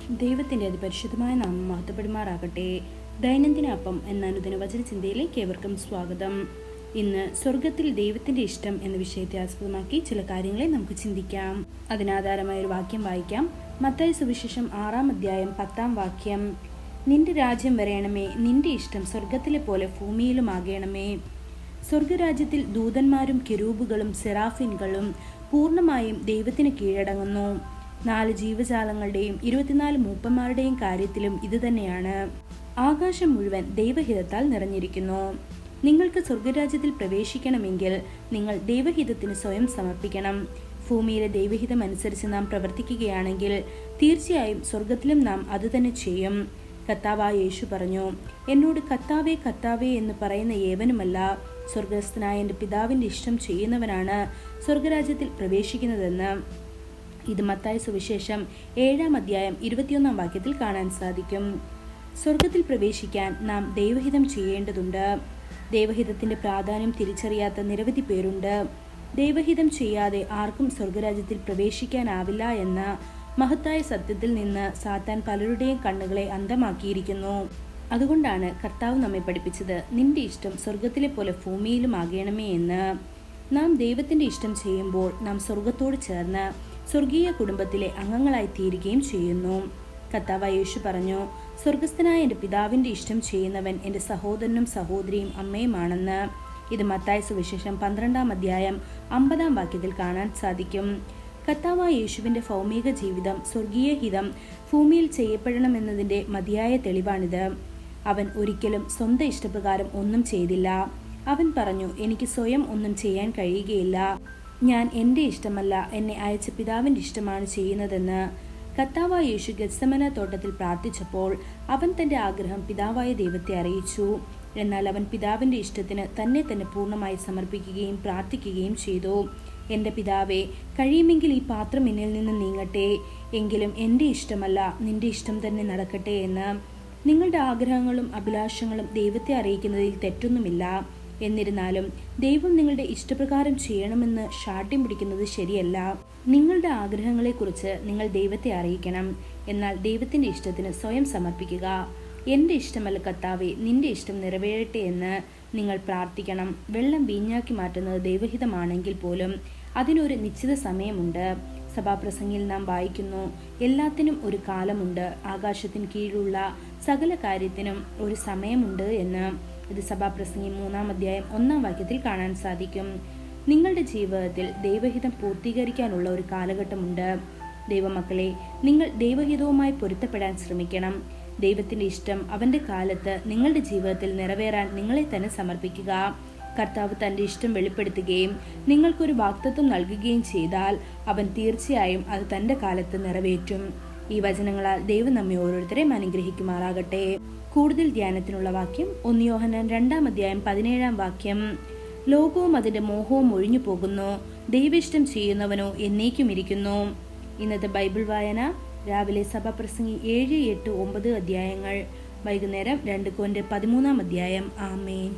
ദൈവത്തിൻ്റെ അതിപരിശുദ്ധമായ നാമം മഹത്വപ്പെടുമാറാകട്ടെ. ദൈനംദിന അപ്പം എന്ന അനുദിന വചന ചിന്തയിലേക്ക് ഏവർക്കും സ്വാഗതം. ഇന്ന് സ്വർഗത്തിൽ ദൈവത്തിൻ്റെ ഇഷ്ടം എന്ന വിഷയത്തെ ആസ്പദമാക്കി ചില കാര്യങ്ങളെ നമുക്ക് ചിന്തിക്കാം. അതിനാധാരമായ ഒരു വാക്യം വായിക്കാം. മത്തായി സുവിശേഷം 6-ാം അധ്യായം 10-ാം വാക്യം. നിന്റെ രാജ്യം വരയണമേ, നിന്റെ ഇഷ്ടം സ്വർഗത്തിലെ പോലെ ഭൂമിയിലുമാകണമേ. സ്വർഗരാജ്യത്തിൽ ദൂതന്മാരും കെരൂബുകളും സെറാഫിൻകളും പൂർണ്ണമായും ദൈവത്തിന് കീഴടങ്ങുന്നു. 4 ജീവജാലങ്ങളുടെയും 24 മൂപ്പന്മാരുടെയും കാര്യത്തിലും ഇതുതന്നെയാണ്. ആകാശം മുഴുവൻ ദൈവഹിതത്താൽ നിറഞ്ഞിരിക്കുന്നു. നിങ്ങൾക്ക് സ്വർഗരാജ്യത്തിൽ പ്രവേശിക്കണമെങ്കിൽ നിങ്ങൾ ദൈവഹിതത്തിന് സ്വയം സമർപ്പിക്കണം. ഭൂമിയിലെ ദൈവഹിതം അനുസരിച്ച് നാം പ്രവർത്തിക്കുകയാണെങ്കിൽ തീർച്ചയായും സ്വർഗത്തിലും നാം അതുതന്നെ ചെയ്യും. കർത്താവായ യേശു പറഞ്ഞു, എന്നോട് കർത്താവേ കർത്താവേ എന്ന് പറയുന്ന ഏവനുമല്ല, സ്വർഗസ്ഥനായ എൻ്റെ പിതാവിൻ്റെ ഇഷ്ടം ചെയ്യുന്നവനാണ് സ്വർഗരാജ്യത്തിൽ പ്രവേശിക്കുന്നതെന്ന്. ഇത് മത്തായി സുവിശേഷം 7-ാം അധ്യായം 21-ാം വാക്യത്തിൽ കാണാൻ സാധിക്കും. സ്വർഗത്തിൽ പ്രവേശിക്കാൻ നാം ദൈവഹിതം ചെയ്യേണ്ടതുണ്ട്. ദൈവഹിതത്തിന്റെ പ്രാധാന്യം തിരിച്ചറിയാത്ത നിരവധി പേരുണ്ട്. ദൈവഹിതം ചെയ്യാതെ ആർക്കും സ്വർഗരാജ്യത്തിൽ പ്രവേശിക്കാനാവില്ല എന്ന മഹത്തായ സത്യത്തിൽ നിന്ന് സാത്താൻ പലരുടെയും കണ്ണുകളെ അന്ധമാക്കിയിരിക്കുന്നു. അതുകൊണ്ടാണ് കർത്താവ് നമ്മെ പഠിപ്പിച്ചത്, നിന്റെ ഇഷ്ടം സ്വർഗത്തിലെ പോലെ ഭൂമിയിലും ആകണമേ എന്ന്. നാം ദൈവത്തിന്റെ ഇഷ്ടം ചെയ്യുമ്പോൾ നാം സ്വർഗത്തോട് ചേർന്ന് സ്വർഗീയ കുടുംബത്തിലെ അംഗങ്ങളായി തീരുകയും ചെയ്യുന്നു. കർത്താവായ യേശു പറഞ്ഞു, സ്വർഗസ്ഥനായ എൻ്റെ പിതാവിൻ്റെ ഇഷ്ടം ചെയ്യുന്നവൻ എൻ്റെ സഹോദരനും സഹോദരിയും അമ്മയുമാണെന്ന്. ഇത് മത്തായി സുവിശേഷം 12-ാം അധ്യായം 50-ാം വാക്യത്തിൽ കാണാൻ സാധിക്കും. കർത്താവായ യേശുവിൻ്റെ ഭൗമിക ജീവിതം സ്വർഗീയ ഹിതം ഭൂമിയിൽ ചെയ്യപ്പെടണമെന്നതിൻ്റെ മതിയായ തെളിവാണിത്. അവൻ ഒരിക്കലും സ്വന്തം ഇഷ്ടപ്രകാരം ഒന്നും ചെയ്തില്ല. അവൻ പറഞ്ഞു, എനിക്ക് സ്വയം ഒന്നും ചെയ്യാൻ കഴിയുകയില്ല. ഞാൻ എൻ്റെ ഇഷ്ടമല്ല, എന്നെ അയച്ച പിതാവിൻ്റെ ഇഷ്ടമാണ് ചെയ്യുന്നതെന്ന്. കർത്താവായ യേശു ഗെത്സമന തോട്ടത്തിൽ പ്രാർത്ഥിച്ചപ്പോൾ അവൻ തൻ്റെ ആഗ്രഹം പിതാവായ ദൈവത്തെ അറിയിച്ചു. എന്നാൽ അവൻ പിതാവിൻ്റെ ഇഷ്ടത്തിന് തന്നെ പൂർണ്ണമായി സമർപ്പിക്കുകയും പ്രാർത്ഥിക്കുകയും ചെയ്തു. എൻ്റെ പിതാവേ, കഴിയുമെങ്കിൽ ഈ പാത്രം എന്നിൽ നിന്ന് നീങ്ങട്ടെ, എങ്കിലും എൻ്റെ ഇഷ്ടമല്ല നിന്റെ ഇഷ്ടം തന്നെ നടക്കട്ടെ എന്ന്. നിങ്ങളുടെ ആഗ്രഹങ്ങളും അഭിലാഷങ്ങളും ദൈവത്തെ അറിയിക്കുന്നതിൽ തെറ്റൊന്നുമില്ല. എന്നിരുന്നാലും ദൈവം നിങ്ങളുടെ ഇഷ്ടപ്രകാരം ചെയ്യണമെന്ന് ശാഠ്യം പിടിക്കുന്നത് ശരിയല്ല. നിങ്ങളുടെ ആഗ്രഹങ്ങളെക്കുറിച്ച് നിങ്ങൾ ദൈവത്തെ അറിയിക്കണം. എന്നാൽ ദൈവത്തിൻ്റെ ഇഷ്ടത്തിന് സ്വയം സമർപ്പിക്കുക. എൻ്റെ ഇഷ്ടമല്ല കർത്താവേ, നിന്റെ ഇഷ്ടം നിറവേറട്ടെ എന്ന് നിങ്ങൾ പ്രാർത്ഥിക്കണം. വെള്ളം വീഞ്ഞാക്കി മാറ്റുന്നത് ദൈവഹിതമാണെങ്കിൽ പോലും അതിനൊരു നിശ്ചിത സമയമുണ്ട്. സഭാപ്രസംഗിയിൽ നാം വായിക്കുന്നു, എല്ലാത്തിനും ഒരു കാലമുണ്ട്, ആകാശത്തിന് കീഴിലുള്ള സകല കാര്യത്തിനും ഒരു സമയമുണ്ട് എന്ന്. ഇത് സഭാപ്രസംഗി 3-ാം അധ്യായം 1-ാം വാക്യത്തിൽ കാണാൻ സാധിക്കും. നിങ്ങളുടെ ജീവിതത്തിൽ ദൈവഹിതം പൂർത്തീകരിക്കാനുള്ള ഒരു കാലഘട്ടമുണ്ട്. ദൈവമക്കളെ, നിങ്ങൾ ദൈവഹിതവുമായി പൊരുത്തപ്പെടാൻ ശ്രമിക്കണം. ദൈവത്തിന്റെ ഇഷ്ടം അവന്റെ കാലത്ത് നിങ്ങളുടെ ജീവിതത്തിൽ നിറവേറാൻ നിങ്ങളെ തന്നെ സമർപ്പിക്കുക. കർത്താവ് തന്റെ ഇഷ്ടം വെളിപ്പെടുത്തുകയും നിങ്ങൾക്കൊരു വാഗ്ദത്തം നൽകുകയും ചെയ്താൽ അവൻ തീർച്ചയായും അത് തന്റെ കാലത്ത് നിറവേറ്റും. ഈ വചനങ്ങളാൽ ദൈവം നമ്മെ ഓരോരുത്തരെയും അനുഗ്രഹിക്കുമാറാകട്ടെ. കൂടുതൽ ധ്യാനത്തിനുള്ള വാക്യം 1 യോഹന്നാൻ 2-ാം അധ്യായം 17-ാം വാക്യം. ലോകവും അതിന്റെ മോഹവും ഒഴിഞ്ഞു പോകുന്നു, ദൈവേഷ്ടം ചെയ്യുന്നവനോ എന്നേക്കും ഇരിക്കുന്നു. ഇന്നത്തെ ബൈബിൾ വായന രാവിലെ സഭാപ്രസംഗി 7, 8, 9 അധ്യായങ്ങൾ, വൈകുന്നേരം 2 Corinthians 13-ാം അധ്യായം. ആമേൻ.